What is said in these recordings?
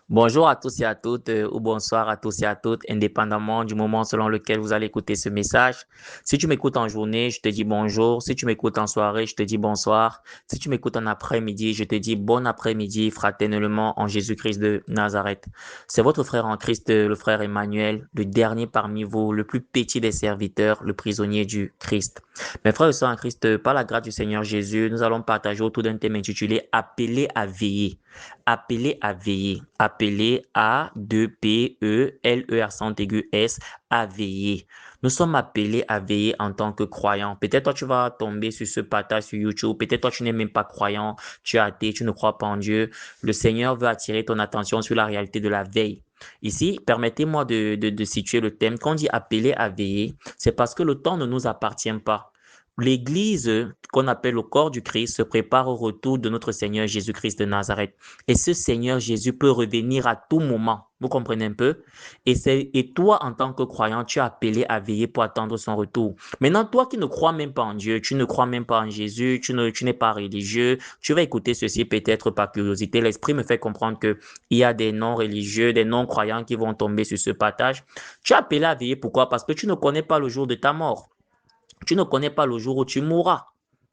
Bonjour à tous et à toutes, ou bonsoir à tous et à toutes, indépendamment du moment selon lequel vous allez écouter ce message. Si tu m'écoutes en journée, je te dis bonjour. Si tu m'écoutes en soirée, je te dis bonsoir. Si tu m'écoutes en après-midi, je te dis bon après-midi, fraternellement en Jésus-Christ de Nazareth. C'est votre frère en Christ, le frère Emmanuel, le dernier parmi vous, le plus petit des serviteurs, le prisonnier du Christ. Mes frères et sœurs en Christ, par la grâce du Seigneur Jésus, nous allons partager autour d'un thème intitulé Appelé à veiller. Appelé à veiller. Appelé à 2 P E L E accent aigu S à veiller. Nous sommes appelés à veiller en tant que croyants. Peut-être toi tu vas tomber sur ce partage sur YouTube. Peut-être toi tu n'es même pas croyant. Tu es athée, tu ne crois pas en Dieu. Le Seigneur veut attirer ton attention sur la réalité de la veille. Ici, permettez-moi de situer le thème. Quand on dit appelé à veiller, c'est parce que le temps ne nous appartient pas. L'Église, qu'on appelle le corps du Christ, se prépare au retour de notre Seigneur Jésus-Christ de Nazareth. Et ce Seigneur Jésus peut revenir à tout moment. Vous comprenez un peu? Et toi, en tant que croyant, tu es appelé à veiller pour attendre son retour. Maintenant, toi qui ne crois même pas en Dieu, tu ne crois même pas en Jésus, tu n'es pas religieux, tu vas écouter ceci peut-être par curiosité. L'Esprit me fait comprendre que il y a des non-religieux, des non-croyants qui vont tomber sur ce partage. Tu es appelé à veiller. Pourquoi? Parce que tu ne connais pas le jour de ta mort. Tu ne connais pas le jour où tu mourras.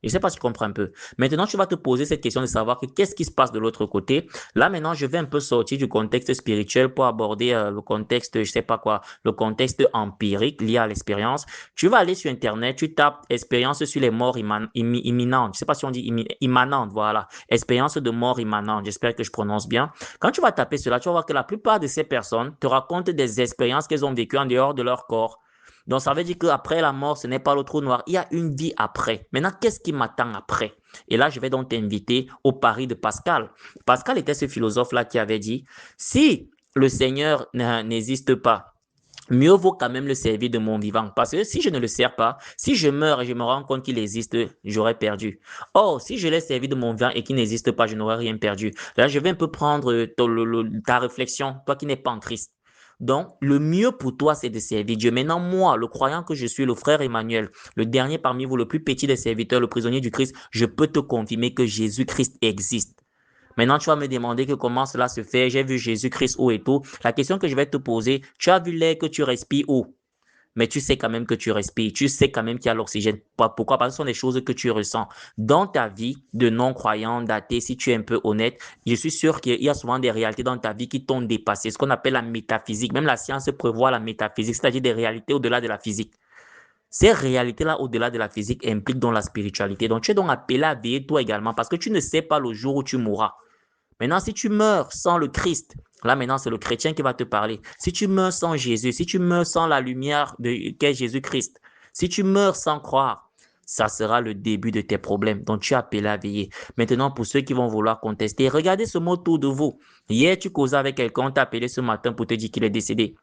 Je ne sais pas si tu comprends un peu. Maintenant, tu vas te poser cette question de savoir qu'est-ce qui se passe de l'autre côté. Là, maintenant, je vais un peu sortir du contexte spirituel pour aborder le contexte, je sais pas quoi, le contexte empirique lié à l'expérience. Tu vas aller sur Internet, tu tapes expérience sur les morts imminentes. Je sais pas si on dit immanente, voilà. Expérience de mort immanente. J'espère que je prononce bien. Quand tu vas taper cela, tu vas voir que la plupart de ces personnes te racontent des expériences qu'elles ont vécues en dehors de leur corps. Donc, ça veut dire qu'après la mort, ce n'est pas le trou noir. Il y a une vie après. Maintenant, qu'est-ce qui m'attend après? Et là, je vais donc t'inviter au pari de Pascal. Pascal était ce philosophe-là qui avait dit, si le Seigneur n'existe pas, mieux vaut quand même le servir de mon vivant. Parce que si je ne le sers pas, si je meurs et je me rends compte qu'il existe, j'aurais perdu. Or, si je l'ai servi de mon vivant et qu'il n'existe pas, je n'aurais rien perdu. Là, je vais un peu prendre ta réflexion, toi qui n'es pas en Christ. Donc, le mieux pour toi, c'est de servir Dieu. Maintenant, moi, le croyant que je suis, le frère Emmanuel, le dernier parmi vous, le plus petit des serviteurs, le prisonnier du Christ, je peux te confirmer que Jésus-Christ existe. Maintenant, tu vas me demander que comment cela se fait. J'ai vu Jésus-Christ où et tout. La question que je vais te poser, tu as vu l'air que tu respires où? Mais tu sais quand même que tu respires, tu sais quand même qu'il y a l'oxygène. Pourquoi? Parce que ce sont des choses que tu ressens. Dans ta vie de non-croyant, d'athée, si tu es un peu honnête, je suis sûr qu'il y a souvent des réalités dans ta vie qui t'ont dépassé, ce qu'on appelle la métaphysique. Même la science prévoit la métaphysique, c'est-à-dire des réalités au-delà de la physique. Ces réalités-là, au-delà de la physique, impliquent donc la spiritualité. Donc, tu es donc appelé à veiller toi également parce que tu ne sais pas le jour où tu mourras. Maintenant, si tu meurs sans le Christ, là maintenant, c'est le chrétien qui va te parler. Si tu meurs sans Jésus, si tu meurs sans la lumière qu'est Jésus-Christ, si tu meurs sans croire, ça sera le début de tes problèmes. Donc, tu es appelé à veiller. Maintenant, pour ceux qui vont vouloir contester, regardez ce mot autour de vous. Hier, tu causais avec quelqu'un, on t'a appelé ce matin pour te dire qu'il est décédé.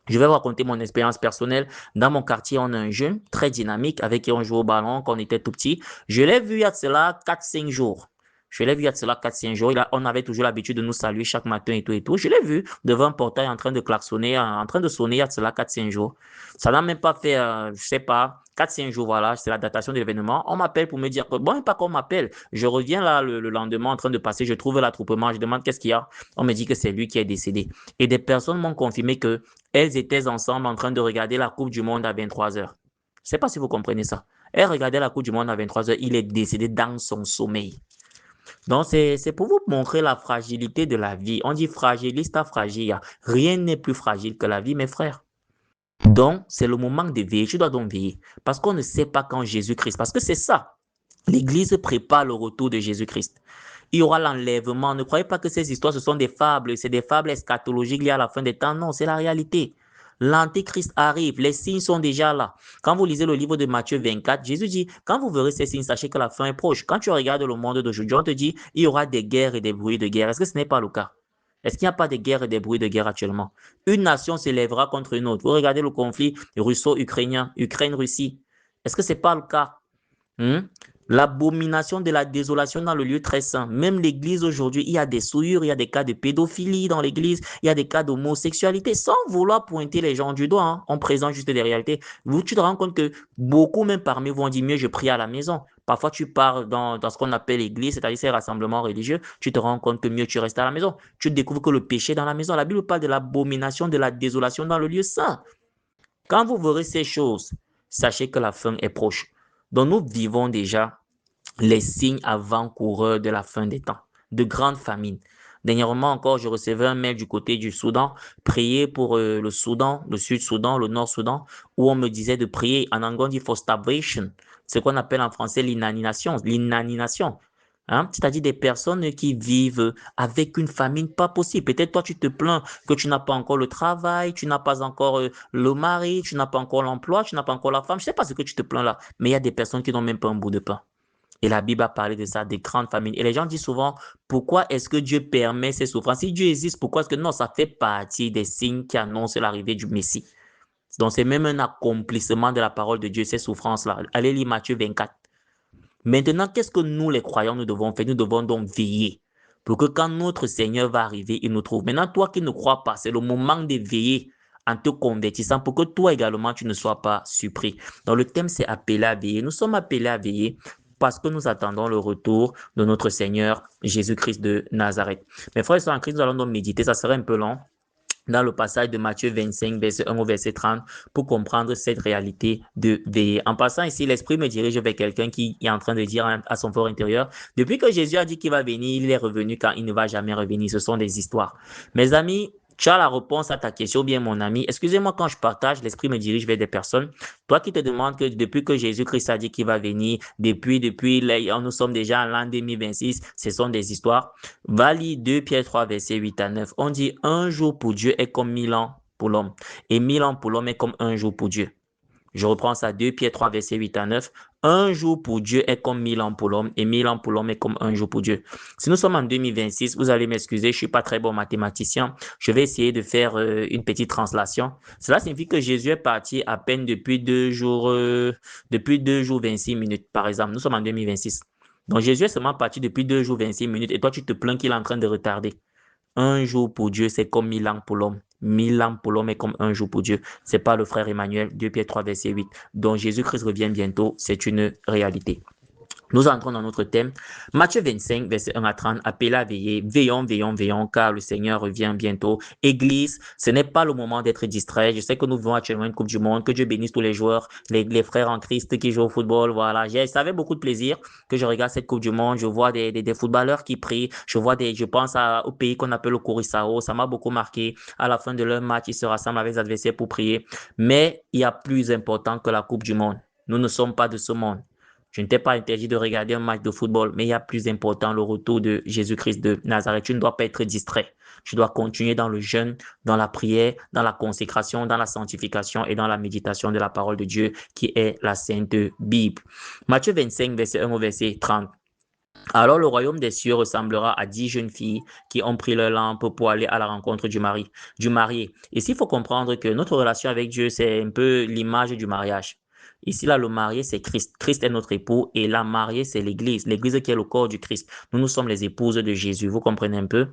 Je vais vous raconter mon expérience personnelle. Dans mon quartier, on a un jeune très dynamique avec qui on joue au ballon quand on était tout petit. Je l'ai vu il y a de cela 4-5 jours. Je l'ai vu il y a de cela 4-5 jours. On avait toujours l'habitude de nous saluer chaque matin et tout et tout. Je l'ai vu devant un portail en train de klaxonner, en train de sonner il y a de cela 4-5 jours. Ça n'a même pas fait, je sais pas, 4-5 jours, voilà, c'est la datation de l'événement. On m'appelle pour me dire que, bon, pas qu'on m'appelle. Je reviens là le lendemain en train de passer, je trouve l'attroupement, je demande qu'est-ce qu'il y a. On me dit que c'est lui qui est décédé. Et des personnes m'ont confirmé que elles étaient ensemble en train de regarder la Coupe du Monde à 23 heures. Je ne sais pas si vous comprenez ça. Elles regardaient la Coupe du Monde à 23 heures. Il est décédé dans son sommeil. Donc, c'est pour vous montrer la fragilité de la vie. On dit fragilista fragilia. Rien n'est plus fragile que la vie, mes frères. Donc, c'est le moment de veiller. Tu dois donc veiller. Parce qu'on ne sait pas quand Jésus-Christ. Parce que c'est ça. L'Église prépare le retour de Jésus-Christ. Il y aura l'enlèvement. Ne croyez pas que ces histoires, ce sont des fables. C'est des fables eschatologiques liées à la fin des temps. Non, c'est la réalité. L'Antéchrist arrive. Les signes sont déjà là. Quand vous lisez le livre de Matthieu 24, Jésus dit, quand vous verrez ces signes, sachez que la fin est proche. Quand tu regardes le monde d'aujourd'hui, on te dit, il y aura des guerres et des bruits de guerre. Est-ce que ce n'est pas le cas? Est-ce qu'il n'y a pas de guerres et des bruits de guerre actuellement? Une nation s'élèvera contre une autre. Vous regardez le conflit russo-ukrainien, Ukraine-Russie. Est-ce que ce n'est pas le cas? Hmm? L'abomination de la désolation dans le lieu très saint. Même l'église aujourd'hui, il y a des souillures, il y a des cas de pédophilie dans l'église, il y a des cas d'homosexualité, sans vouloir pointer les gens du doigt, hein. On présente juste des réalités. Vous, tu te rends compte que beaucoup, même parmi vous, ont dit mieux, je prie à la maison. Parfois, tu pars dans ce qu'on appelle l'église, c'est-à-dire ces rassemblements religieux, tu te rends compte que mieux tu restes à la maison. Tu découvres que le péché est dans la maison. La Bible parle de l'abomination, de la désolation dans le lieu saint. Quand vous verrez ces choses, sachez que la fin est proche. Donc nous vivons déjà les signes avant-coureurs de la fin des temps, de grandes famines. Dernièrement encore, je recevais un mail du côté du Soudan, prier pour le Soudan, le Sud-Soudan, le Nord-Soudan, où on me disait de prier. En anglais, on dit for starvation, ce qu'on appelle en français l'inanimation, l'inanimation. Hein? C'est-à-dire des personnes qui vivent avec une famine pas possible. Peut-être toi, tu te plains que tu n'as pas encore le travail, tu n'as pas encore le mari, tu n'as pas encore l'emploi, tu n'as pas encore la femme. Je ne sais pas ce que tu te plains là, mais il y a des personnes qui n'ont même pas un bout de pain. Et la Bible a parlé de ça, des grandes famines. Et les gens disent souvent, pourquoi est-ce que Dieu permet ces souffrances? Si Dieu existe, pourquoi est-ce que non, ça fait partie des signes qui annoncent l'arrivée du Messie. Donc c'est même un accomplissement de la parole de Dieu, ces souffrances-là. Allez lire Matthieu 24. Maintenant, qu'est-ce que nous, les croyants, nous devons faire? Nous devons donc veiller pour que quand notre Seigneur va arriver, il nous trouve. Maintenant, toi qui ne crois pas, c'est le moment de veiller en te convertissant pour que toi également, tu ne sois pas surpris. Donc, le thème, c'est appelé à veiller. Nous sommes appelés à veiller parce que nous attendons le retour de notre Seigneur Jésus-Christ de Nazareth. Mes frères et sœurs en Christ, nous allons donc méditer. Ça serait un peu long dans le passage de Matthieu 25, verset 1 au verset 30, pour comprendre cette réalité de veiller. En passant ici, l'Esprit me dirige vers quelqu'un qui est en train de dire à son fort intérieur, depuis que Jésus a dit qu'il va venir, il est revenu quand il ne va jamais revenir. Ce sont des histoires. Mes amis, tu as la réponse à ta question, bien mon ami. Excusez-moi quand je partage, l'Esprit me dirige vers des personnes. Toi qui te demandes que depuis que Jésus-Christ a dit qu'il va venir, depuis, là, nous sommes déjà en l'an 2026, ce sont des histoires. Va lire 2 Pierre 3, verset 8 à 9. On dit un jour pour Dieu est comme 1000 ans pour l'homme. Et 1000 ans pour l'homme est comme un jour pour Dieu. Je reprends ça, 2 Pierre 3, verset 8 à 9. Un jour pour Dieu est comme 1000 ans pour l'homme et 1000 ans pour l'homme est comme un jour pour Dieu. Si nous sommes en 2026, vous allez m'excuser, je ne suis pas très bon mathématicien. Je vais essayer de faire une petite translation. Cela signifie que Jésus est parti à peine depuis 2 jours 26 minutes, par exemple. Nous sommes en 2026. Donc Jésus est seulement parti depuis 2 jours 26 minutes et toi tu te plains qu'il est en train de retarder. Un jour pour Dieu, c'est comme 1000 ans pour l'homme. 1000 ans pour l'homme est comme un jour pour Dieu. C'est pas le frère Emmanuel, 2 Pierre 3, verset 8. Donc Jésus-Christ revient bientôt, c'est une réalité. Nous entrons dans notre thème. Matthieu 25, verset 1 à 30, appelé à veiller. Veillons, veillons, veillons, car le Seigneur revient bientôt. Église, ce n'est pas le moment d'être distrait. Je sais que nous vivons actuellement une Coupe du Monde. Que Dieu bénisse tous les joueurs, les frères en Christ qui jouent au football. Voilà. Ça avait beaucoup de plaisir que je regarde cette Coupe du Monde. Je vois des footballeurs qui prient. Je pense au pays qu'on appelle le Curaçao. Ça m'a beaucoup marqué. À la fin de leur match, ils se rassemblent avec les adversaires pour prier. Mais il y a plus important que la Coupe du Monde. Nous ne sommes pas de ce monde. Je ne t'ai pas interdit de regarder un match de football, mais il y a plus important, le retour de Jésus-Christ de Nazareth. Tu ne dois pas être distrait. Tu dois continuer dans le jeûne, dans la prière, dans la consécration, dans la sanctification et dans la méditation de la parole de Dieu qui est la Sainte Bible. Matthieu 25, verset 1 au verset 30. Alors le royaume des cieux ressemblera à 10 jeunes filles qui ont pris leur lampe pour aller à la rencontre du marié. Ici, il faut comprendre que notre relation avec Dieu, c'est un peu l'image du mariage. Ici, là, le marié, c'est Christ. Christ est notre époux et la mariée, c'est l'Église. L'Église qui est le corps du Christ. Nous sommes les épouses de Jésus. Vous comprenez un peu?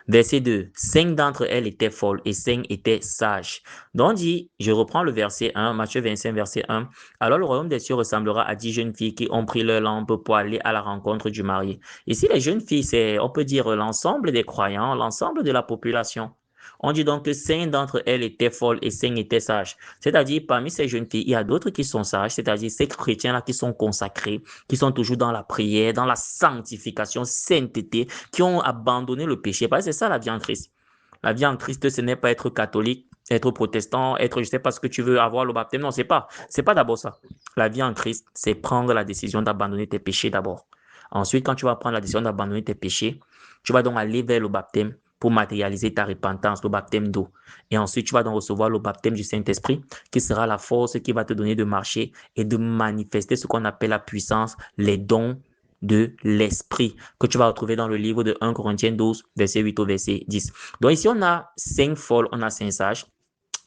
Verset 2. 5 d'entre elles étaient folles et 5 étaient sages. Donc, on dit, je reprends le verset 1, Matthieu 25, verset 1. Alors, le royaume des cieux ressemblera à 10 jeunes filles qui ont pris leur lampe pour aller à la rencontre du marié. Ici, les jeunes filles, c'est, on peut dire, l'ensemble des croyants, l'ensemble de la population. On dit donc que 5 d'entre elles étaient folles et 5 étaient sages. C'est-à-dire, parmi ces jeunes filles, il y a d'autres qui sont sages, c'est-à-dire ces chrétiens-là qui sont consacrés, qui sont toujours dans la prière, dans la sanctification, sainteté, qui ont abandonné le péché. Parce que c'est ça la vie en Christ. La vie en Christ, ce n'est pas être catholique, être protestant, être je sais pas ce que tu veux, avoir le baptême. Non, c'est pas d'abord ça. La vie en Christ, c'est prendre la décision d'abandonner tes péchés d'abord. Ensuite, quand tu vas prendre la décision d'abandonner tes péchés, tu vas donc aller vers le baptême pour matérialiser ta repentance, le baptême d'eau. Et ensuite, tu vas donc recevoir le baptême du Saint-Esprit, qui sera la force qui va te donner de marcher et de manifester ce qu'on appelle la puissance, les dons de l'esprit, que tu vas retrouver dans le livre de 1 Corinthiens 12, verset 8 au verset 10. Donc ici, on a 5 folles, on a 5 sages.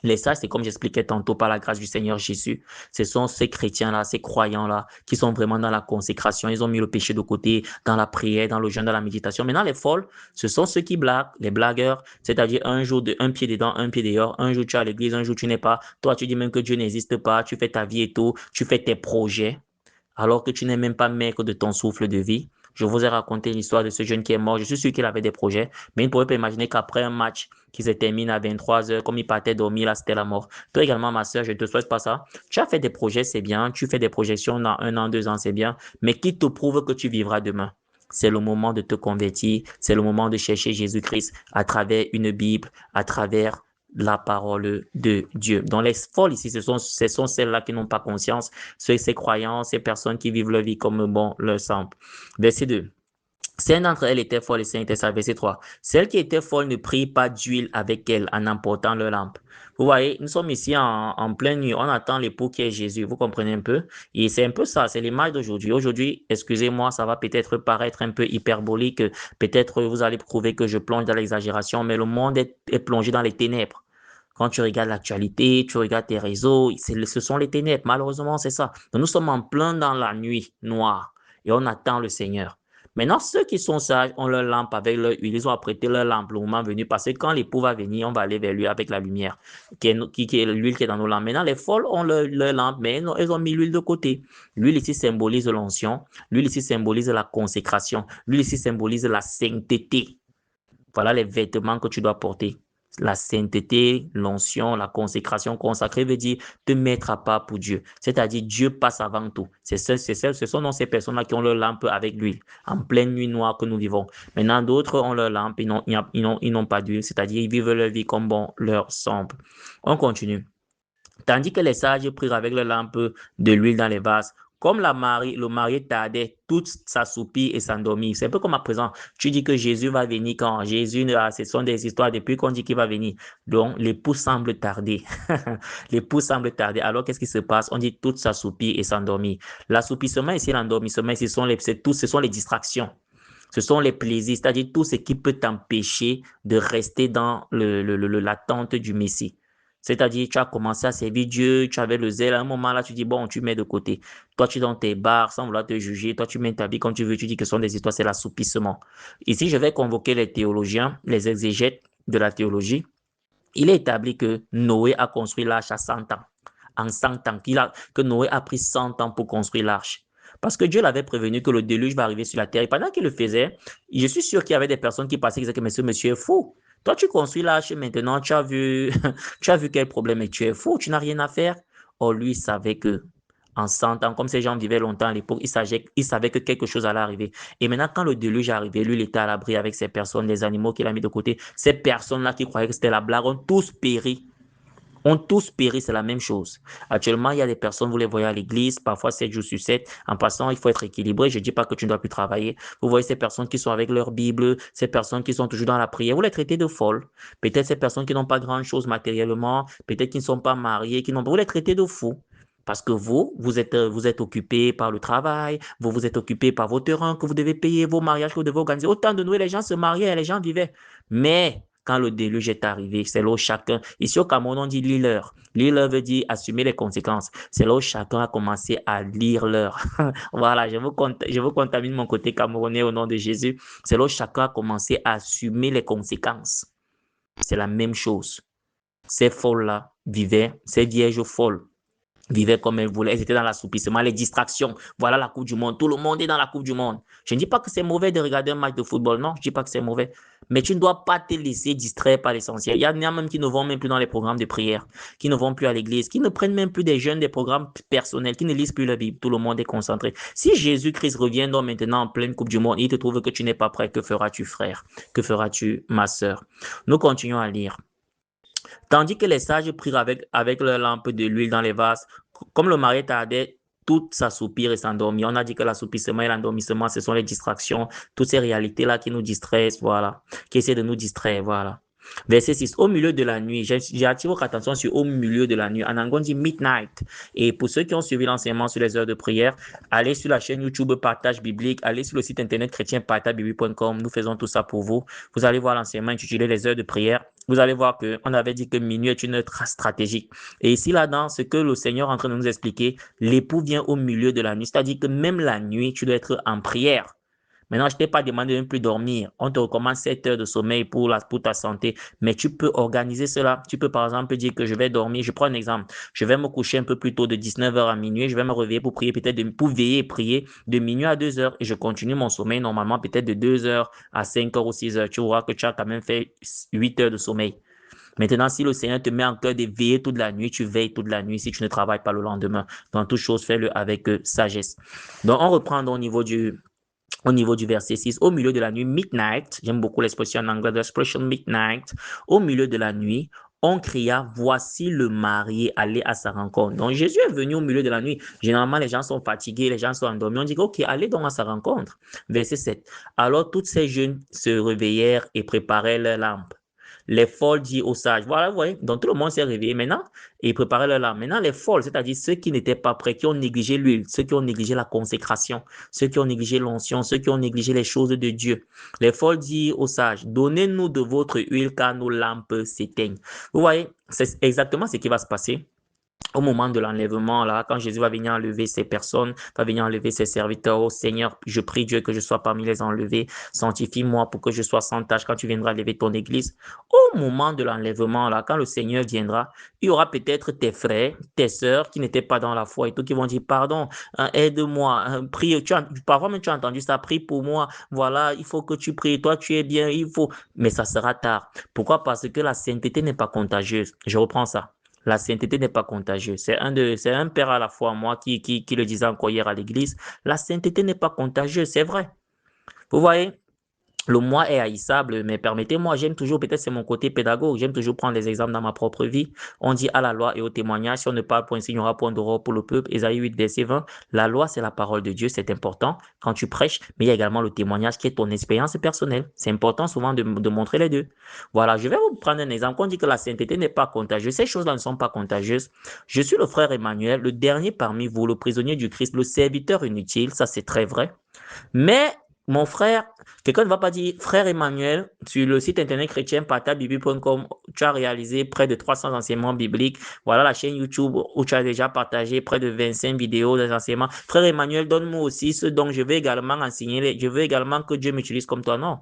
Les sages, c'est comme j'expliquais tantôt par la grâce du Seigneur Jésus. Ce sont ces chrétiens-là, ces croyants-là, qui sont vraiment dans la consécration. Ils ont mis le péché de côté, dans la prière, dans le jeûne, dans la méditation. Maintenant, les folles, ce sont ceux qui blaguent, les blagueurs. C'est-à-dire un jour, un pied dedans, un pied dehors. Un jour, tu es à l'église, un jour, tu n'es pas. Toi, tu dis même que Dieu n'existe pas. Tu fais ta vie et tout. Tu fais tes projets. alors que tu n'es même pas maître de ton souffle de vie. Je vous ai raconté l'histoire de ce jeune qui est mort. Je suis sûr qu'il avait des projets, mais il ne pouvait pas imaginer qu'après un match qui se termine à 23 heures, comme il partait dormir, là, c'était la mort. Toi également, ma soeur, je ne te souhaite pas ça. Tu as fait des projets, c'est bien. Tu fais des projections dans 1 an, 2 ans, c'est bien. Mais qui te prouve que tu vivras demain? C'est le moment de te convertir. C'est le moment de chercher Jésus-Christ à travers une Bible, à travers la parole de Dieu. Donc les folles ici, ce sont celles-là qui n'ont pas conscience, ces croyants, ces personnes qui vivent leur vie comme bon leur semble. Verset 2. Certaines d'entre elles étaient folles et certaines étaient sages. Verset 3. Celles qui étaient folles ne prient pas d'huile avec elles en emportant leur lampe. Vous voyez, nous sommes ici en pleine nuit. On attend l'époux qui est Jésus. Vous comprenez un peu? Et c'est un peu ça. C'est l'image d'aujourd'hui. Aujourd'hui, excusez-moi, ça va peut-être paraître un peu hyperbolique. Peut-être vous allez trouver que je plonge dans l'exagération, mais le monde est plongé dans les ténèbres. Quand tu regardes l'actualité, tu regardes tes réseaux, ce sont les ténèbres. Malheureusement, c'est ça. Donc, nous sommes en plein dans la nuit noire et on attend le Seigneur. Maintenant, ceux qui sont sages ont leur lampe avec leur huile. Ils ont apprêté leur lampe le moment venu parce que quand l'époux va venir, on va aller vers lui avec la lumière, qui est l'huile qui est dans nos lampes. Maintenant, les folles ont leur lampe, mais elles ont mis l'huile de côté. L'huile ici symbolise l'onction. L'huile ici symbolise la consécration. L'huile ici symbolise la sainteté. Voilà les vêtements que tu dois porter. La sainteté, l'onction, la consécration. Consacré veut dire te mettre à part pour Dieu. C'est-à-dire Dieu passe avant tout. Ce sont donc ces personnes-là qui ont leur lampe avec l'huile, en pleine nuit noire que nous vivons. Maintenant, d'autres ont leur lampe, ils n'ont pas d'huile, c'est-à-dire ils vivent leur vie comme bon leur semble. On continue. Tandis que les sages prirent avec leur lampe de l'huile dans les vases. Comme le marié tardait, toute s'assoupit et s'endormit. C'est un peu comme à présent. Tu dis que Jésus va venir quand? Jésus, ce sont des histoires depuis qu'on dit qu'il va venir. Donc, l'époux semble tarder. L'époux semble tarder. Alors, qu'est-ce qui se passe? On dit toute s'assoupit et s'endormit. L'assoupissement ici, l'endormissement ici, ce sont les distractions. Ce sont les plaisirs, c'est-à-dire tout ce qui peut t'empêcher de rester dans l'attente du Messie. C'est-à-dire, tu as commencé à servir Dieu, tu avais le zèle, à un moment là, tu dis, bon, tu mets de côté. Toi, tu es dans tes bars sans vouloir te juger, toi, tu mets ta vie comme tu veux, tu dis que ce sont des histoires, c'est l'assoupissement. Ici, je vais convoquer les théologiens, les exégètes de la théologie. Il est établi que Noé a construit l'arche à 100 ans. En 100 ans, que Noé a pris 100 ans pour construire l'arche. Parce que Dieu l'avait prévenu que le déluge va arriver sur la terre. Et pendant qu'il le faisait, je suis sûr qu'il y avait des personnes qui passaient et disaient que mais ce monsieur est fou. Toi, tu construis l'arche maintenant, tu as vu, tu as vu quel problème et tu es fou, tu n'as rien à faire. Or, lui savait que en 100 ans, comme ces gens vivaient longtemps à l'époque, il savait que quelque chose allait arriver. Et maintenant, quand le déluge est arrivé, lui, il était à l'abri avec ces personnes, les animaux qu'il a mis de côté. Ces personnes-là qui croyaient que c'était la blague ont tous péri. Ont tous péri, c'est la même chose. Actuellement, il y a des personnes, vous les voyez à l'église, parfois 7 jours sur 7. En passant, il faut être équilibré. Je ne dis pas que tu ne dois plus travailler. Vous voyez ces personnes qui sont avec leur Bible, ces personnes qui sont toujours dans la prière, vous les traitez de folles. Peut-être ces personnes qui n'ont pas grand-chose matériellement, peut-être qui ne sont pas mariées, vous les traitez de fous. Parce que vous êtes occupé par le travail, vous êtes occupé par vos terrains que vous devez payer, vos mariages que vous devez organiser. Autant de nous, les gens se mariaient, les gens vivaient. Mais quand le déluge est arrivé, c'est là où chacun, ici au Cameroun, on dit lire l'heure. Lire l'heure veut dire assumer les conséquences. C'est là où chacun a commencé à lire l'heure. Voilà, je vous contamine mon côté camerounais au nom de Jésus. C'est là où chacun a commencé à assumer les conséquences. C'est la même chose. Ces folles-là vivaient, ces vierges folles vivaient comme elles voulaient. Elles étaient dans l'assoupissement, les distractions. Voilà la Coupe du Monde. Tout le monde est dans la Coupe du Monde. Je ne dis pas que c'est mauvais de regarder un match de football. Non, je ne dis pas que c'est mauvais. Mais tu ne dois pas te laisser distraire par l'essentiel. Il y en a même qui ne vont même plus dans les programmes de prière, qui ne vont plus à l'église, qui ne prennent même plus des jeunes, des programmes personnels, qui ne lisent plus la Bible. Tout le monde est concentré. Si Jésus-Christ revient donc maintenant en pleine Coupe du Monde, il te trouve que tu n'es pas prêt. Que feras-tu, frère? Que feras-tu, ma sœur? Nous continuons à lire. Tandis que les sages prirent avec leur lampe de l'huile dans les vases, comme le mari tardait, toutes s'assoupirent et s'endormirent. On a dit que l'assoupissement et l'endormissement, ce sont les distractions, toutes ces réalités-là qui nous distraient, voilà, qui essaient de nous distraire, voilà. Verset 6, au milieu de la nuit, j'attire votre attention sur au milieu de la nuit. En anglais, on dit midnight. Et pour ceux qui ont suivi l'enseignement sur les heures de prière, allez sur la chaîne YouTube Partage Biblique, allez sur le site internet chrétienpartagebiblique.com. Nous faisons tout ça pour vous. Vous allez voir l'enseignement intitulé les heures de prière. Vous allez voir qu'on avait dit que minuit est une heure stratégique. Et ici, là-dedans, ce que le Seigneur est en train de nous expliquer, l'époux vient au milieu de la nuit. C'est-à-dire que même la nuit, tu dois être en prière. Maintenant, je ne t'ai pas demandé de ne plus dormir. On te recommande 7 heures de sommeil pour ta santé. Mais tu peux organiser cela. Tu peux, par exemple, dire que je vais dormir. Je prends un exemple. Je vais me coucher un peu plus tôt de 19 heures à minuit. Je vais me réveiller pour prier, pour veiller et prier de minuit à 2 heures. Et je continue mon sommeil normalement peut-être de 2 heures à 5 heures ou 6 heures. Tu vois que tu as quand même fait 8 heures de sommeil. Maintenant, si le Seigneur te met en cœur de veiller toute la nuit, tu veilles toute la nuit si tu ne travailles pas le lendemain. Dans toute chose, fais-le avec sagesse. Donc, on reprend au niveau du verset 6, au milieu de la nuit, midnight, j'aime beaucoup l'expression en anglais, l'expression midnight, au milieu de la nuit, on cria, voici le marié, allez à sa rencontre. Donc, Jésus est venu au milieu de la nuit. Généralement, les gens sont fatigués, les gens sont endormis. On dit, OK, allez donc à sa rencontre. Verset 7. Alors, toutes ces jeunes se réveillèrent et préparaient leurs lampes. Les folles disent aux sages, voilà, vous voyez, donc tout le monde s'est réveillé maintenant et préparait leur lampe. Maintenant, les folles, c'est-à-dire ceux qui n'étaient pas prêts, qui ont négligé l'huile, ceux qui ont négligé la consécration, ceux qui ont négligé l'onction, ceux qui ont négligé les choses de Dieu. Les folles disent aux sages, donnez-nous de votre huile car nos lampes s'éteignent. Vous voyez, c'est exactement ce qui va se passer au moment de l'enlèvement, là, quand Jésus va venir enlever ces personnes, va venir enlever ses serviteurs, oh Seigneur, je prie Dieu que je sois parmi les enlevés, sanctifie-moi pour que je sois sans tâche quand tu viendras enlever ton église. Au moment de l'enlèvement, là, quand le Seigneur viendra, il y aura peut-être tes frères, tes sœurs qui n'étaient pas dans la foi et tout, qui vont dire, pardon, aide-moi, prie, parfois même tu as entendu ça, prie pour moi, voilà, il faut que tu pries, toi tu es bien, il faut, mais ça sera tard. Pourquoi? Parce que la sainteté n'est pas contagieuse. Je reprends ça. La sainteté n'est pas contagieuse. C'est un père à la fois, moi, qui le disait encore hier à l'église. La sainteté n'est pas contagieuse, c'est vrai. Vous voyez, le moi est haïssable, mais permettez-moi, j'aime toujours, peut-être c'est mon côté pédagogue, j'aime toujours prendre des exemples dans ma propre vie. On dit à la loi et au témoignage, si on ne parle point, il n'y aura point d'aurore pour le peuple. Ésaïe 8, verset 20. La loi, c'est la parole de Dieu, c'est important quand tu prêches, mais il y a également le témoignage qui est ton expérience personnelle. C'est important souvent de montrer les deux. Voilà, je vais vous prendre un exemple. Quand on dit que la sainteté n'est pas contagieuse, ces choses-là ne sont pas contagieuses. Je suis le frère Emmanuel, le dernier parmi vous, le prisonnier du Christ, le serviteur inutile, ça c'est très vrai. Mais mon frère, quelqu'un ne va pas dire, frère Emmanuel, sur le site internet chrétien partagebible.com, tu as réalisé près de 300 enseignements bibliques. Voilà la chaîne YouTube où tu as déjà partagé près de 25 vidéos d'enseignements. Frère Emmanuel, donne-moi aussi ce dont je vais également enseigner. Je veux également que Dieu m'utilise comme toi. Non.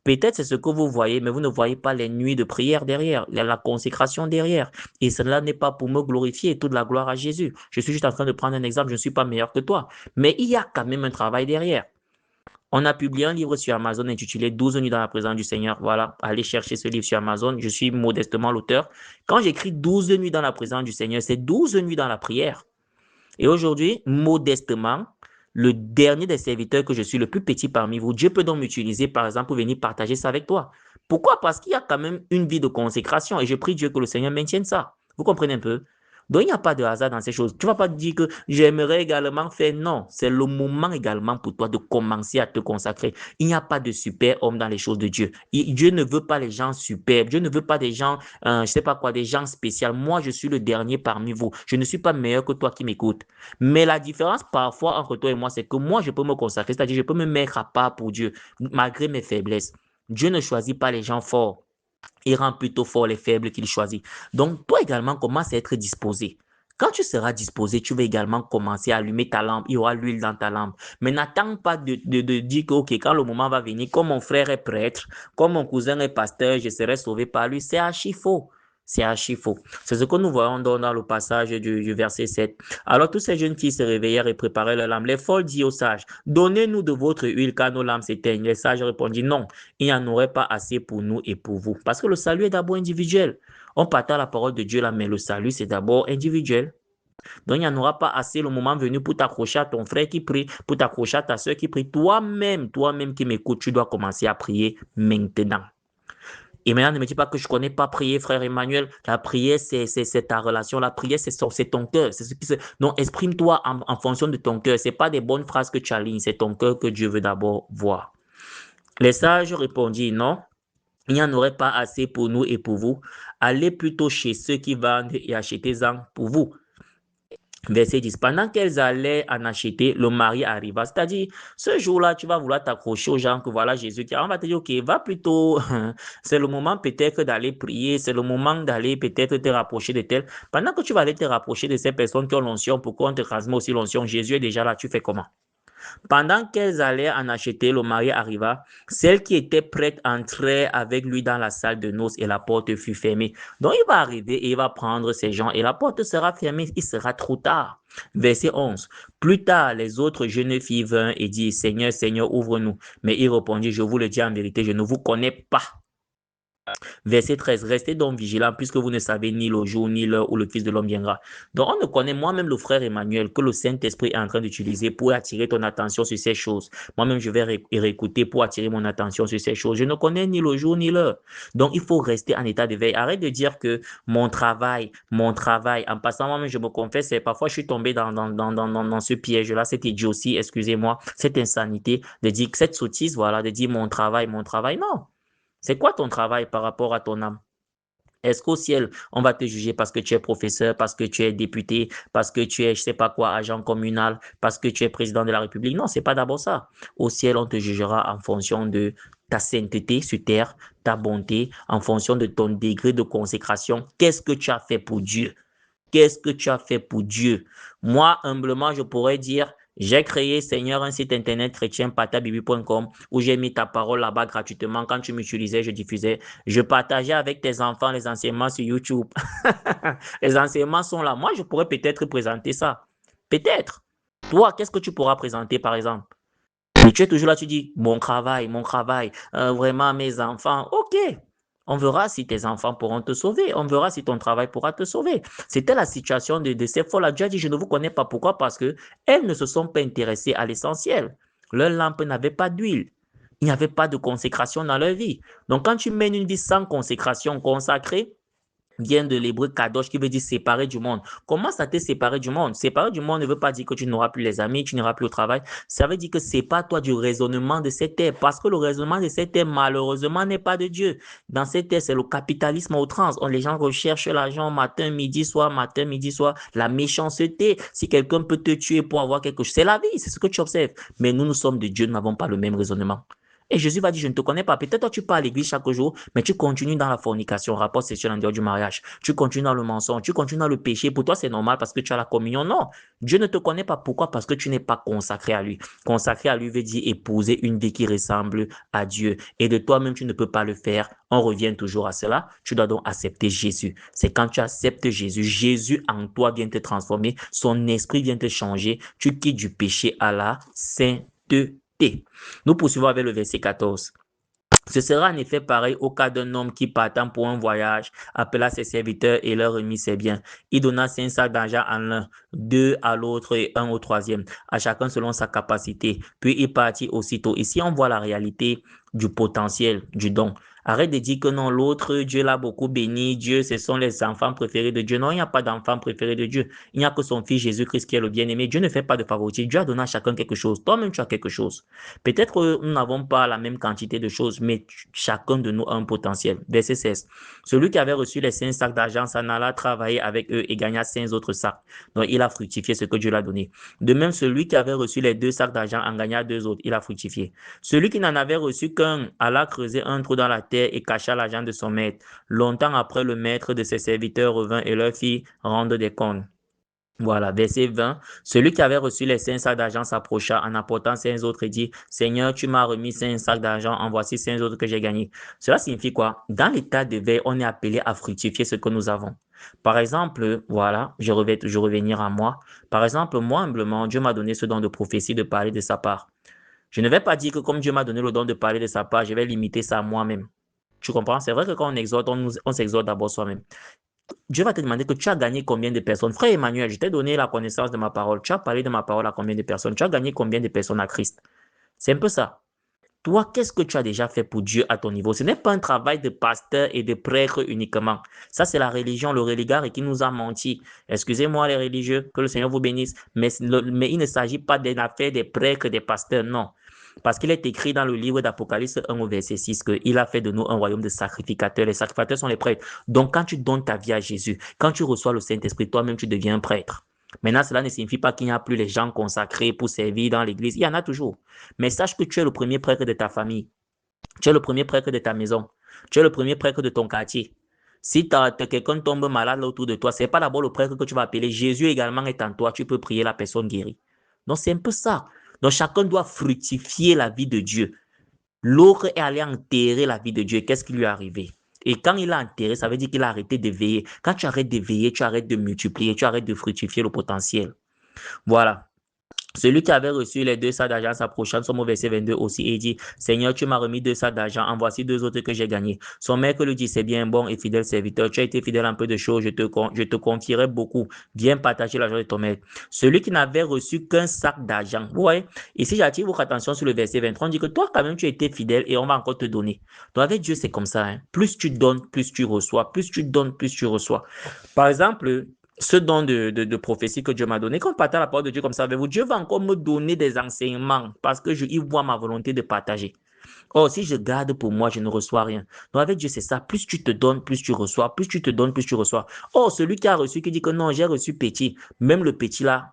Peut-être c'est ce que vous voyez, mais vous ne voyez pas les nuits de prière derrière, la consécration derrière. Et cela n'est pas pour me glorifier, toute la gloire à Jésus. Je suis juste en train de prendre un exemple, je ne suis pas meilleur que toi. Mais il y a quand même un travail derrière. On a publié un livre sur Amazon intitulé 12 nuits dans la présence du Seigneur. Voilà, allez chercher ce livre sur Amazon. Je suis modestement l'auteur. Quand j'écris 12 nuits dans la présence du Seigneur, c'est 12 nuits dans la prière. Et aujourd'hui, modestement, le dernier des serviteurs que je suis, le plus petit parmi vous, Dieu peut donc m'utiliser, par exemple, pour venir partager ça avec toi. Pourquoi? Parce qu'il y a quand même une vie de consécration et je prie Dieu que le Seigneur maintienne ça. Vous comprenez un peu? Donc, il n'y a pas de hasard dans ces choses. Tu ne vas pas te dire que j'aimerais également faire. Non, c'est le moment également pour toi de commencer à te consacrer. Il n'y a pas de super homme dans les choses de Dieu. Dieu ne veut pas les gens superbes. Dieu ne veut pas des gens, je sais pas quoi, des gens spéciaux. Moi, je suis le dernier parmi vous. Je ne suis pas meilleur que toi qui m'écoutes. Mais la différence parfois entre toi et moi, c'est que moi, je peux me consacrer, c'est-à-dire je peux me mettre à part pour Dieu, malgré mes faiblesses. Dieu ne choisit pas les gens forts. Il rend plutôt fort les faibles qu'il choisit. Donc, toi également, commence à être disposé. Quand tu seras disposé, tu vas également commencer à allumer ta lampe. Il y aura l'huile dans ta lampe. Mais n'attends pas de dire que, OK, quand le moment va venir, comme mon frère est prêtre, comme mon cousin est pasteur, je serai sauvé par lui. C'est archi faux. C'est archi faux. C'est ce que nous voyons dans le passage du verset 7. Alors tous ces jeunes filles se réveillèrent et préparaient leur lampe. Les folles dirent aux sages, donnez-nous de votre huile car nos lampes s'éteignent. Les sages répondirent, non, il n'y en aurait pas assez pour nous et pour vous. Parce que le salut est d'abord individuel. On partage la parole de Dieu là, mais le salut, c'est d'abord individuel. Donc, il n'y en aura pas assez le moment venu pour t'accrocher à ton frère qui prie, pour t'accrocher à ta soeur qui prie. Toi-même qui m'écoutes, tu dois commencer à prier maintenant. Et maintenant, ne me dis pas que je ne connais pas prier, frère Emmanuel. La prière, c'est ta relation. La prière, c'est ton cœur. C'est ce qui se... Donc, exprime-toi en fonction de ton cœur. Ce n'est pas des bonnes phrases que tu alignes. C'est ton cœur que Dieu veut d'abord voir. Les sages répondirent, non, il n'y en aurait pas assez pour nous et pour vous. Allez plutôt chez ceux qui vendent et achetez-en pour vous. Verset 10. Pendant qu'elles allaient en acheter, le mari arriva. C'est-à-dire, ce jour-là, tu vas vouloir t'accrocher aux gens que voilà Jésus qui arrive. On va te dire, OK, va plutôt, c'est le moment peut-être d'aller prier, c'est le moment d'aller peut-être te rapprocher de tel. Pendant que tu vas aller te rapprocher de ces personnes qui ont l'onction, pourquoi on te transmet aussi l'onction? Jésus est déjà là, tu fais comment? Pendant qu'elles allaient en acheter, le mari arriva. Celle qui était prête entrait avec lui dans la salle de noces et la porte fut fermée. Donc, il va arriver et il va prendre ces gens et la porte sera fermée. Il sera trop tard. Verset 11. Plus tard, les autres jeunes filles vinrent et dirent, Seigneur, Seigneur, ouvre-nous. Mais il répondit, je vous le dis en vérité, je ne vous connais pas. Verset 13, restez donc vigilants puisque vous ne savez ni le jour ni l'heure où le Fils de l'homme viendra. Donc on ne connaît moi-même le frère Emmanuel que le Saint-Esprit est en train d'utiliser pour attirer ton attention sur ces choses. Moi-même je vais réécouter pour attirer mon attention sur ces choses. Je ne connais ni le jour ni l'heure. Donc il faut rester en état d'éveil. Arrête de dire que mon travail, en passant moi-même je me confesse, parfois je suis tombé dans ce piège-là, cette idiotie, excusez-moi, cette insanité de dire cette sottise, voilà, de dire mon travail, non. C'est quoi ton travail par rapport à ton âme? Est-ce qu'au ciel, on va te juger parce que tu es professeur, parce que tu es député, parce que tu es, je sais pas quoi, agent communal, parce que tu es président de la République? Non, c'est pas d'abord ça. Au ciel, on te jugera en fonction de ta sainteté sur terre, ta bonté, en fonction de ton degré de consécration. Qu'est-ce que tu as fait pour Dieu? Qu'est-ce que tu as fait pour Dieu? Moi, humblement, je pourrais dire, j'ai créé, Seigneur, un site internet chrétien, patabibi.com, où j'ai mis ta parole là-bas gratuitement. Quand tu m'utilisais, je diffusais. Je partageais avec tes enfants les enseignements sur YouTube. Les enseignements sont là. Moi, je pourrais peut-être présenter ça. Peut-être. Toi, qu'est-ce que tu pourras présenter, par exemple? Et tu es toujours là, tu dis, mon travail, vraiment mes enfants. OK. On verra si tes enfants pourront te sauver. On verra si ton travail pourra te sauver. C'était la situation de ces folles. Dieu a dit, je ne vous connais pas. Pourquoi? Parce qu'elles ne se sont pas intéressées à l'essentiel. Leur lampe n'avait pas d'huile. Il n'y avait pas de consécration dans leur vie. Donc, quand tu mènes une vie sans consécration consacrée, vient de l'hébreu kadosh qui veut dire séparé du monde. Comment ça t'est séparé du monde? Séparé du monde ne veut pas dire que tu n'auras plus les amis, tu n'iras plus au travail. Ça veut dire que c'est pas toi du raisonnement de cette terre parce que le raisonnement de cette terre malheureusement n'est pas de Dieu. Dans cette terre, c'est le capitalisme à outrance. Les gens recherchent l'argent matin, midi, soir, la méchanceté. Si quelqu'un peut te tuer pour avoir quelque chose, c'est la vie, c'est ce que tu observes. Mais nous sommes de Dieu, nous n'avons pas le même raisonnement. Et Jésus va dire, je ne te connais pas. Peut-être toi, tu pars à l'église chaque jour, mais tu continues dans la fornication, rapport sexuel en dehors du mariage. Tu continues dans le mensonge, tu continues dans le péché. Pour toi, c'est normal parce que tu as la communion. Non, Dieu ne te connaît pas. Pourquoi? Parce que tu n'es pas consacré à lui. Consacré à lui veut dire épouser une vie qui ressemble à Dieu. Et de toi-même, tu ne peux pas le faire. On revient toujours à cela. Tu dois donc accepter Jésus. C'est quand tu acceptes Jésus, Jésus en toi vient te transformer. Son esprit vient te changer. Tu quittes du péché à la sainteté. Nous poursuivons avec le verset 14. Ce sera en effet pareil au cas d'un homme qui partant pour un voyage appela ses serviteurs et leur remit ses biens. Il donna 5 sacs d'argent à l'un, 2 à l'autre et 1 au troisième, à chacun selon sa capacité. Puis il partit aussitôt. Ici, on voit la réalité du potentiel du don. Arrête de dire que non, l'autre, Dieu l'a beaucoup béni, Dieu, ce sont les enfants préférés de Dieu. Non, il n'y a pas d'enfant préféré de Dieu. Il n'y a que son fils Jésus-Christ qui est le bien-aimé. Dieu ne fait pas de favoritisme. Dieu a donné à chacun quelque chose. Toi-même, tu as quelque chose. Peut-être que nous n'avons pas la même quantité de choses, mais chacun de nous a un potentiel. Verset 16. Celui qui avait reçu les 5 sacs d'argent s'en alla travailler avec eux et gagna 5 autres sacs. Donc, il a fructifié ce que Dieu l'a donné. De même, celui qui avait reçu les 2 sacs d'argent en gagna 2 autres. Il a fructifié. Celui qui n'en avait reçu qu'un alla creuser un trou dans la terre et cacha l'argent de son maître. Longtemps après, le maître de ses serviteurs revint et leur fit rendre des comptes. Voilà, verset 20. Celui qui avait reçu les 5 sacs d'argent s'approcha en apportant 5 autres et dit, Seigneur, tu m'as remis 5 sacs d'argent, en voici 5 autres que j'ai gagnés. Cela signifie quoi? Dans l'état de veille, on est appelé à fructifier ce que nous avons. Par exemple, voilà, je vais revenir à moi. Par exemple, moi, humblement, Dieu m'a donné ce don de prophétie de parler de sa part. Je ne vais pas dire que comme Dieu m'a donné le don de parler de sa part, je vais limiter ça à moi-même. Tu comprends? C'est vrai que quand on exhorte, on s'exhorte d'abord soi-même. Dieu va te demander que tu as gagné combien de personnes. Frère Emmanuel, je t'ai donné la connaissance de ma parole. Tu as parlé de ma parole à combien de personnes? Tu as gagné combien de personnes à Christ? C'est un peu ça. Toi, qu'est-ce que tu as déjà fait pour Dieu à ton niveau? Ce n'est pas un travail de pasteur et de prêtre uniquement. Ça, c'est la religion, le religar qui nous a menti. Excusez-moi les religieux, que le Seigneur vous bénisse, mais il ne s'agit pas d'une affaire des prêtres, des pasteurs, non. Parce qu'il est écrit dans le livre d'Apocalypse 1 au verset 6 qu'il a fait de nous un royaume de sacrificateurs. Les sacrificateurs sont les prêtres. Donc, quand tu donnes ta vie à Jésus, quand tu reçois le Saint-Esprit, toi-même, tu deviens un prêtre. Maintenant, cela ne signifie pas qu'il n'y a plus les gens consacrés pour servir dans l'église. Il y en a toujours. Mais sache que tu es le premier prêtre de ta famille. Tu es le premier prêtre de ta maison. Tu es le premier prêtre de ton quartier. Si quelqu'un tombe malade autour de toi, ce n'est pas d'abord le prêtre que tu vas appeler. Jésus également est en toi. Tu peux prier la personne guérie. Donc, c'est un peu ça. Donc, chacun doit fructifier la vie de Dieu. L'autre est allé enterrer la vie de Dieu. Qu'est-ce qui lui est arrivé? Et quand il a enterré, ça veut dire qu'il a arrêté de veiller. Quand tu arrêtes de veiller, tu arrêtes de multiplier, tu arrêtes de fructifier le potentiel. Voilà. Celui qui avait reçu les 2 sacs d'argent s'approcha, nous sommes au verset 22 aussi, et dit, Seigneur, tu m'as remis 2 sacs d'argent, en voici 2 autres que j'ai gagnés. Son maître lui dit, c'est bien, bon et fidèle serviteur, tu as été fidèle un peu de choses, je te confierai beaucoup. Viens partager l'argent de ton maître. Celui qui n'avait reçu qu'un sac d'argent, vous voyez, ici j'attire votre attention sur le verset 23, on dit que toi quand même tu as été fidèle et on va encore te donner. Donc avec Dieu c'est comme ça, hein. Plus tu donnes, plus tu reçois, plus tu donnes, plus tu reçois. Par exemple, ce don de prophétie que Dieu m'a donné, quand on partage la parole de Dieu comme ça avec vous, Dieu va encore me donner des enseignements parce que il voit ma volonté de partager. Or, si je garde pour moi, je ne reçois rien. Donc, avec Dieu, c'est ça. Plus tu te donnes, plus tu reçois. Plus tu te donnes, plus tu reçois. Or, celui qui a reçu, qui dit que non, j'ai reçu petit, même le petit là,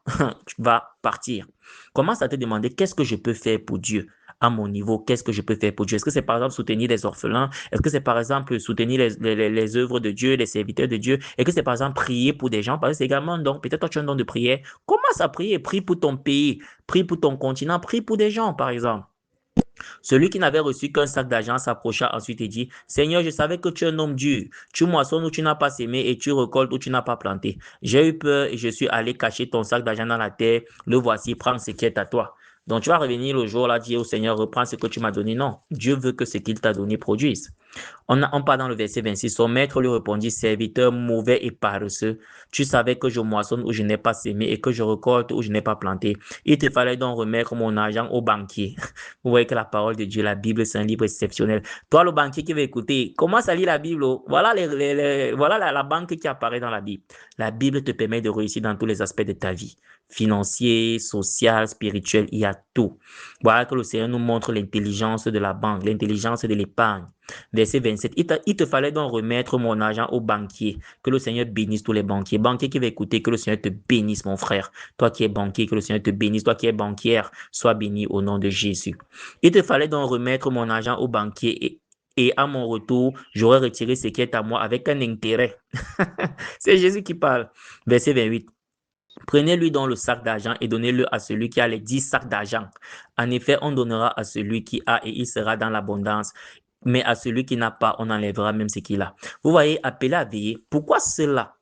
va partir. Commence à te demander qu'est-ce que je peux faire pour Dieu à mon niveau, qu'est-ce que je peux faire pour Dieu? Est-ce que c'est par exemple soutenir les orphelins? Est-ce que c'est par exemple soutenir les œuvres de Dieu, les serviteurs de Dieu? Est-ce que c'est par exemple prier pour des gens? Parce que c'est également un don. Peut-être toi tu as un don de prière. Commence à prier. Prie pour ton pays, prie pour ton continent, prie pour des gens par exemple. Celui qui n'avait reçu qu'un sac d'argent s'approcha ensuite et dit, Seigneur, je savais que tu es un homme dur. Tu moissonnes où tu n'as pas sémé et tu récoltes où tu n'as pas planté. J'ai eu peur et je suis allé cacher ton sac d'argent dans la terre. Le voici, prends ce qui est à toi. Donc tu vas revenir le jour là, dire au Seigneur, reprends ce que tu m'as donné. Non, Dieu veut que ce qu'il t'a donné produise. On part dans le verset 26. Son maître lui répondit, serviteur mauvais et paresseux, tu savais que je moissonne où je n'ai pas sémé et que je récolte où je n'ai pas planté. Il te fallait donc remettre mon argent au banquier. Vous voyez que la parole de Dieu, la Bible, c'est un livre exceptionnel. Toi, le banquier qui va écouter, commence à lire la Bible. Voilà, voilà la banque qui apparaît dans la Bible. La Bible te permet de réussir dans tous les aspects de ta vie. Financier, social, spirituel, il y a tout. Voilà que le Seigneur nous montre l'intelligence de la banque, l'intelligence de l'épargne. Verset 27, il te fallait donc remettre mon argent au banquier. Que le Seigneur bénisse tous les banquiers. Banquier qui va écouter, que le Seigneur te bénisse, mon frère. Toi qui es banquier, que le Seigneur te bénisse. Toi qui es banquière, sois béni au nom de Jésus. Il te fallait donc remettre mon argent au banquier et à mon retour, j'aurais retiré ce qui est à moi avec un intérêt. C'est Jésus qui parle. Verset 28. Prenez-lui donc le sac d'argent et donnez-le à celui qui a les 10 sacs d'argent. En effet, on donnera à celui qui a et il sera dans l'abondance. Mais à celui qui n'a pas, on enlèvera même ce qu'il a. Vous voyez, appelé à veiller. Pourquoi cela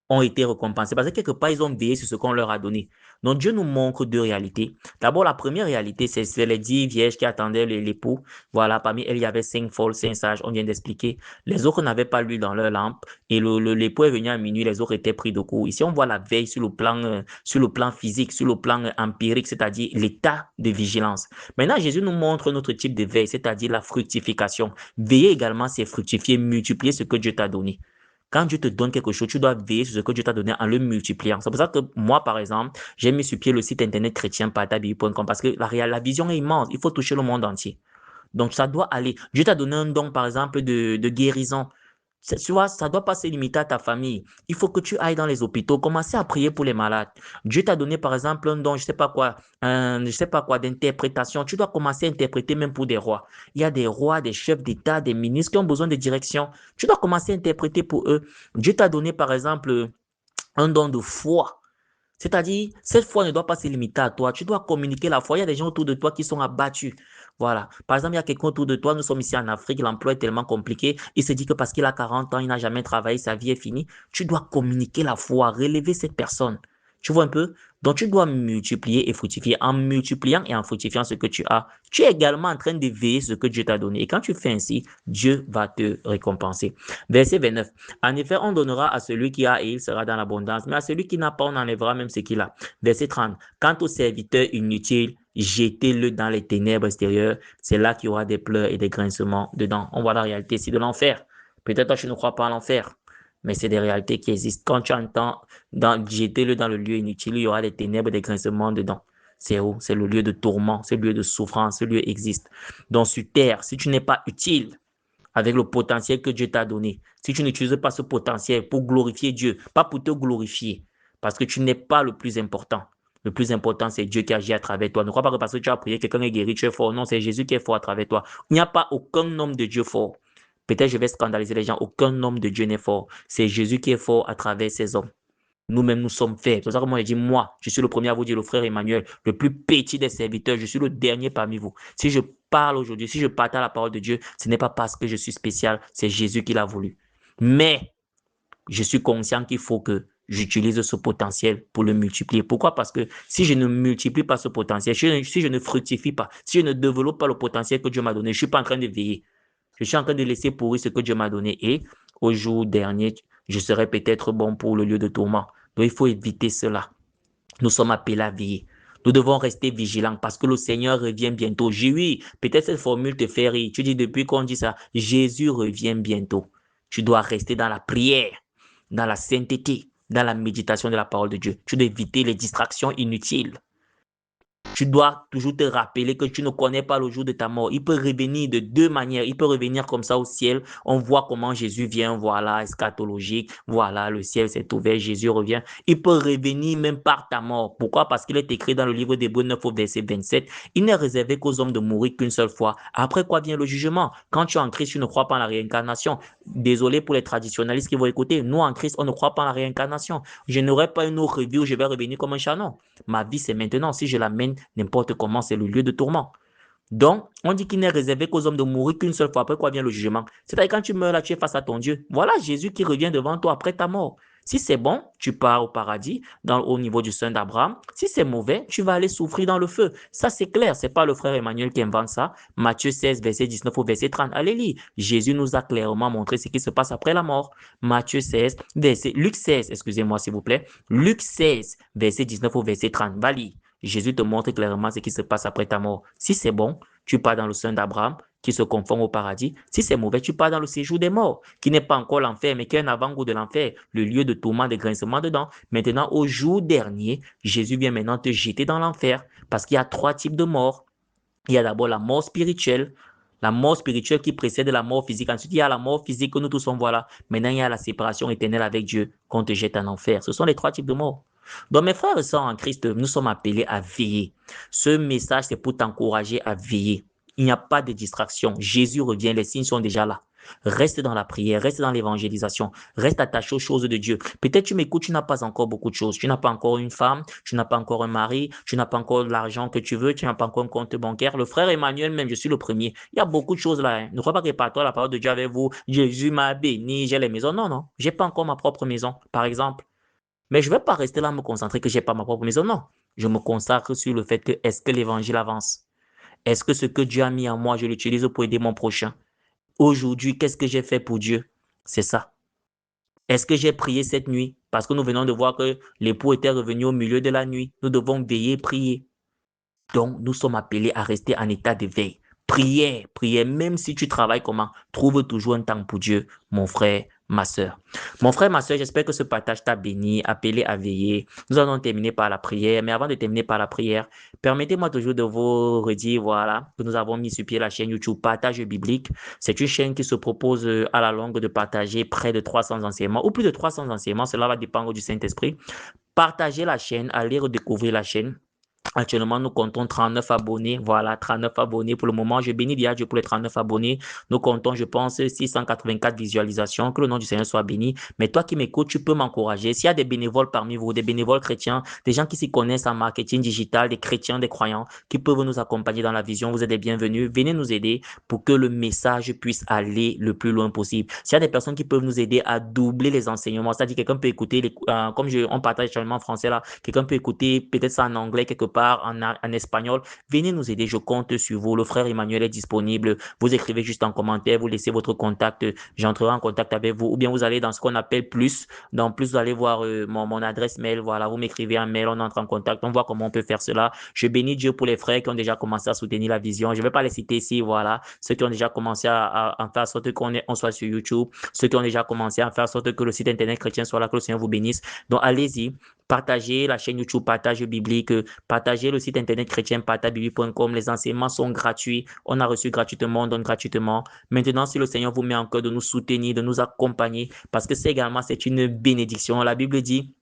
ont été récompensés? Parce que quelque part, ils ont veillé sur ce qu'on leur a donné. Donc, Dieu nous montre 2 réalités. D'abord, la première réalité, c'est les 10 vierges qui attendaient l'époux. Voilà, parmi elles, il y avait 5 folles, 5 sages, on vient d'expliquer. Les autres n'avaient pas l'huile dans leur lampe. Et l'époux est venu à minuit, les autres étaient pris de court. Ici, on voit la veille sur le plan physique, sur le plan empirique, c'est-à-dire l'état de vigilance. Maintenant, Jésus nous montre notre type de veille, c'est-à-dire la fructification. Veiller également, c'est fructifier, multiplier ce que Dieu t'a donné. Quand Dieu te donne quelque chose, tu dois veiller sur ce que Dieu t'a donné en le multipliant. C'est pour ça que moi, par exemple, j'ai mis sur pied le site internet chrétien partabible.com parce que la vision est immense. Il faut toucher le monde entier. Donc, ça doit aller. Dieu t'a donné un don, par exemple, de guérison. Tu vois, ça ne doit pas se limiter à ta famille. Il faut que tu ailles dans les hôpitaux, commencer à prier pour les malades. Dieu t'a donné, par exemple, un don, je sais pas quoi, d'interprétation. Tu dois commencer à interpréter même pour des rois. Il y a des rois, des chefs d'État, des ministres qui ont besoin de direction. Tu dois commencer à interpréter pour eux. Dieu t'a donné, par exemple, un don de foi. C'est-à-dire, cette foi ne doit pas se limiter à toi. Tu dois communiquer la foi. Il y a des gens autour de toi qui sont abattus. Voilà. Par exemple, il y a quelqu'un autour de toi. Nous sommes ici en Afrique. L'emploi est tellement compliqué. Il se dit que parce qu'il a 40 ans, il n'a jamais travaillé, sa vie est finie. Tu dois communiquer la foi, relever cette personne. Tu vois un peu? Donc, tu dois multiplier et fructifier. En multipliant et en fructifiant ce que tu as, tu es également en train de veiller ce que Dieu t'a donné. Et quand tu fais ainsi, Dieu va te récompenser. Verset 29. En effet, on donnera à celui qui a et il sera dans l'abondance. Mais à celui qui n'a pas, on enlèvera même ce qu'il a. Verset 30. Quant au serviteur inutile, jetez-le dans les ténèbres extérieures. C'est là qu'il y aura des pleurs et des grincements dedans. On voit la réalité ici de l'enfer. Peut-être toi, tu ne crois pas à l'enfer. Mais c'est des réalités qui existent. Quand tu entends jeter-le dans le lieu inutile, il y aura des ténèbres, des grincements dedans. C'est où? C'est le lieu de tourment, c'est le lieu de souffrance, ce lieu existe. Donc sur terre, si tu n'es pas utile avec le potentiel que Dieu t'a donné, si tu n'utilises pas ce potentiel pour glorifier Dieu, pas pour te glorifier, parce que tu n'es pas le plus important. Le plus important, c'est Dieu qui agit à travers toi. Ne crois pas que parce que tu as prié, quelqu'un est guéri, tu es fort. Non, c'est Jésus qui est fort à travers toi. Il n'y a pas aucun homme de Dieu fort. Peut-être je vais scandaliser les gens. Aucun homme de Dieu n'est fort. C'est Jésus qui est fort à travers ces hommes. Nous-mêmes, nous sommes faibles. C'est pour ça que moi, je dis, moi, je suis le premier à vous dire, le frère Emmanuel, le plus petit des serviteurs, je suis le dernier parmi vous. Si je parle aujourd'hui, si je partage la parole de Dieu, ce n'est pas parce que je suis spécial, c'est Jésus qui l'a voulu. Mais je suis conscient qu'il faut que j'utilise ce potentiel pour le multiplier. Pourquoi? Parce que si je ne multiplie pas ce potentiel, si je ne fructifie pas, si je ne développe pas le potentiel que Dieu m'a donné, je ne suis pas en train de veiller. Je suis en train de laisser pourrir ce que Dieu m'a donné. Et au jour dernier, je serai peut-être bon pour le lieu de tourment. Donc, il faut éviter cela. Nous sommes appelés à veiller. Nous devons rester vigilants parce que le Seigneur revient bientôt. Oui, peut-être cette formule te fait rire. Tu dis depuis qu'on dit ça, Jésus revient bientôt. Tu dois rester dans la prière, dans la sainteté, dans la méditation de la parole de Dieu. Tu dois éviter les distractions inutiles. Tu dois toujours te rappeler que tu ne connais pas le jour de ta mort. Il peut revenir de deux manières. Il peut revenir comme ça au ciel. On voit comment Jésus vient, voilà, eschatologique. Voilà, le ciel s'est ouvert, Jésus revient. Il peut revenir même par ta mort. Pourquoi? Parce qu'il est écrit dans le livre d'Hébreux 9 au verset 27. Il n'est réservé qu'aux hommes de mourir qu'une seule fois. Après quoi vient le jugement? Quand tu es en Christ, tu ne crois pas en la réincarnation. Désolé pour les traditionnalistes qui vont écouter. Nous, en Christ, on ne croit pas en la réincarnation. Je n'aurai pas une autre vie où je vais revenir comme un chat, non. Ma vie, c'est maintenant. Si je l'amène n'importe comment, c'est le lieu de tourment. Donc, on dit qu'il n'est réservé qu'aux hommes de mourir qu'une seule fois. Après quoi vient le jugement? C'est-à-dire quand tu meurs là, tu es face à ton Dieu. Voilà Jésus qui revient devant toi après ta mort. Si c'est bon, tu pars au paradis, au niveau du sein d'Abraham. Si c'est mauvais, tu vas aller souffrir dans le feu. Ça, c'est clair. C'est pas le frère Emmanuel qui invente ça. Matthieu 16, verset 19 au verset 30. Allez lire. Jésus nous a clairement montré ce qui se passe après la mort. Matthieu 16, Luc 16, excusez-moi s'il vous plaît. Luc 16, verset 19 au verset 30. Va lire. Jésus te montre clairement ce qui se passe après ta mort. Si c'est bon, tu pars dans le sein d'Abraham, qui se conforme au paradis. Si c'est mauvais, tu pars dans le séjour des morts, qui n'est pas encore l'enfer, mais qui est un avant-goût de l'enfer, le lieu de tourment, de grincement dedans. Maintenant, au jour dernier, Jésus vient maintenant te jeter dans l'enfer, parce qu'il y a trois types de morts. Il y a d'abord la mort spirituelle qui précède la mort physique. Ensuite, il y a la mort physique que nous tous on voit là. Maintenant, il y a la séparation éternelle avec Dieu, qu'on te jette en enfer. Ce sont les trois types de morts. Donc, mes frères et sœurs en Christ, nous sommes appelés à veiller. Ce message, c'est pour t'encourager à veiller. Il n'y a pas de distraction. Jésus revient, les signes sont déjà là. Reste dans la prière, reste dans l'évangélisation, reste attaché aux choses de Dieu. Peut-être tu m'écoutes, tu n'as pas encore beaucoup de choses. Tu n'as pas encore une femme, tu n'as pas encore un mari, tu n'as pas encore l'argent que tu veux, tu n'as pas encore un compte bancaire. Le frère Emmanuel, même, je suis le premier. Il y a beaucoup de choses là. Hein. Ne crois pas que par toi, la parole de Dieu avec vous, Jésus m'a béni, j'ai les maisons. Non, non, j'ai pas encore ma propre maison, par exemple. Mais je ne vais pas rester là à me concentrer que j'ai pas ma propre maison. Non, je me consacre sur le fait que est-ce que l'évangile avance? Est-ce que ce que Dieu a mis en moi, je l'utilise pour aider mon prochain? Aujourd'hui, qu'est-ce que j'ai fait pour Dieu? C'est ça. Est-ce que j'ai prié cette nuit? Parce que nous venons de voir que l'époux était revenu au milieu de la nuit. Nous devons veiller et prier. Donc, nous sommes appelés à rester en état de veille. Prière, prière, même si tu travailles comment, trouve toujours un temps pour Dieu, mon frère, ma soeur. Mon frère, ma soeur, j'espère que ce partage t'a béni, appelé à veiller. Nous allons terminer par la prière, mais avant de terminer par la prière, permettez-moi toujours de vous redire, voilà, que nous avons mis sur pied la chaîne YouTube Partage biblique. C'est une chaîne qui se propose à la longue de partager près de 300 enseignements, ou plus de 300 enseignements, cela va dépendre du Saint-Esprit. Partagez la chaîne, allez redécouvrir la chaîne. Actuellement, nous comptons 39 abonnés. Voilà, 39 abonnés. Pour le moment, je bénis bien Dieu pour les 39 abonnés. Nous comptons, je pense, 684 visualisations. Que le nom du Seigneur soit béni. Mais toi qui m'écoutes, tu peux m'encourager. S'il y a des bénévoles parmi vous, des bénévoles chrétiens, des gens qui s'y connaissent en marketing digital, des chrétiens, des croyants, qui peuvent nous accompagner dans la vision, vous êtes les bienvenus. Venez nous aider pour que le message puisse aller le plus loin possible. S'il y a des personnes qui peuvent nous aider à doubler les enseignements, c'est-à-dire quelqu'un peut écouter, comme on partage actuellement en français là, quelqu'un peut écouter peut-être ça en anglais quelque part, en espagnol, venez nous aider, je compte sur vous. Le frère Emmanuel est disponible. Vous écrivez juste en commentaire, vous laissez votre contact, j'entrerai en contact avec vous, ou bien vous allez dans ce qu'on appelle plus. Dans plus, vous allez voir mon adresse mail. Voilà, vous m'écrivez un mail, on entre en contact, on voit comment on peut faire cela. Je bénis Dieu pour les frères qui ont déjà commencé à soutenir la vision. Je ne vais pas les citer ici, voilà. Ceux qui ont déjà commencé à faire en sorte qu'on soit sur YouTube, ceux qui ont déjà commencé à faire en sorte que le site internet chrétien soit là, que le Seigneur vous bénisse. Donc, allez-y. Partagez la chaîne YouTube Partage biblique, partagez le site internet chrétien partagebiblique.com. Les enseignements sont gratuits. On a reçu gratuitement, on donne gratuitement. Maintenant, si le Seigneur vous met en cœur de nous soutenir, de nous accompagner, parce que c'est une bénédiction. La Bible dit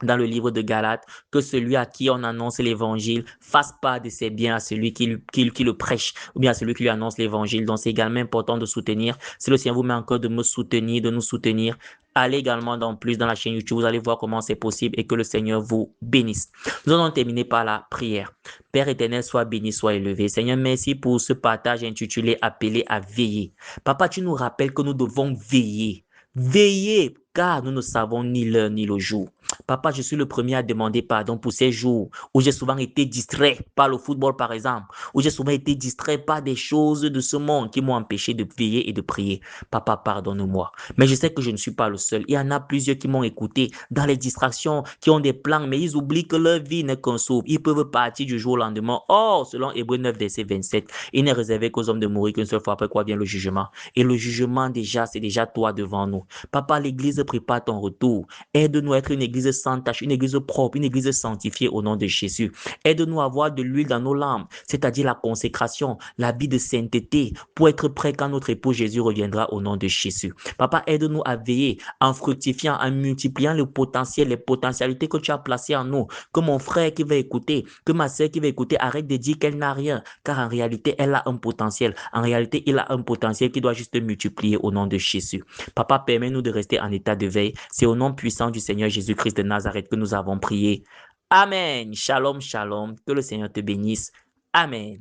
dans le livre de Galates, que celui à qui on annonce l'évangile fasse part de ses biens à celui qui le prêche, ou bien à celui qui lui annonce l'évangile. Donc, c'est également important de soutenir. Si le Seigneur vous met encore de me soutenir, de nous soutenir, allez également dans la chaîne YouTube, vous allez voir comment c'est possible et que le Seigneur vous bénisse. Nous allons terminer par la prière. Père éternel, sois béni, sois élevé. Seigneur, merci pour ce partage intitulé Appelé à veiller. Papa, tu nous rappelles que nous devons veiller. Veiller, car nous ne savons ni l'heure ni le jour. Papa, je suis le premier à demander pardon pour ces jours où j'ai souvent été distrait par le football, par exemple, où j'ai souvent été distrait par des choses de ce monde qui m'ont empêché de veiller et de prier. Papa, pardonne-moi. Mais je sais que je ne suis pas le seul. Il y en a plusieurs qui m'ont écouté dans les distractions, qui ont des plans, mais ils oublient que leur vie n'est qu'un souffle. Ils peuvent partir du jour au lendemain. Or, selon Hébreux 9, verset 27, il n'est réservé qu'aux hommes de mourir qu'une seule fois, après quoi vient le jugement. Et le jugement, déjà, c'est déjà toi devant nous. Papa, l'Église prépare ton retour. Aide-nous à être une église sans tache, une église propre, une église sanctifiée au nom de Jésus. Aide-nous à avoir de l'huile dans nos lampes, c'est-à-dire la consécration, la vie de sainteté, pour être prêt quand notre époux Jésus reviendra au nom de Jésus. Papa, aide-nous à veiller en fructifiant, en multipliant le potentiel, les potentialités que tu as placées en nous. Que mon frère qui va écouter, que ma soeur qui va écouter, arrête de dire qu'elle n'a rien, car en réalité, elle a un potentiel. En réalité, il a un potentiel qui doit juste multiplier au nom de Jésus. Papa, permets-nous de rester en état de veille. C'est au nom puissant du Seigneur Jésus-Christ de Nazareth que nous avons prié. Amen. Shalom, shalom. Que le Seigneur te bénisse. Amen.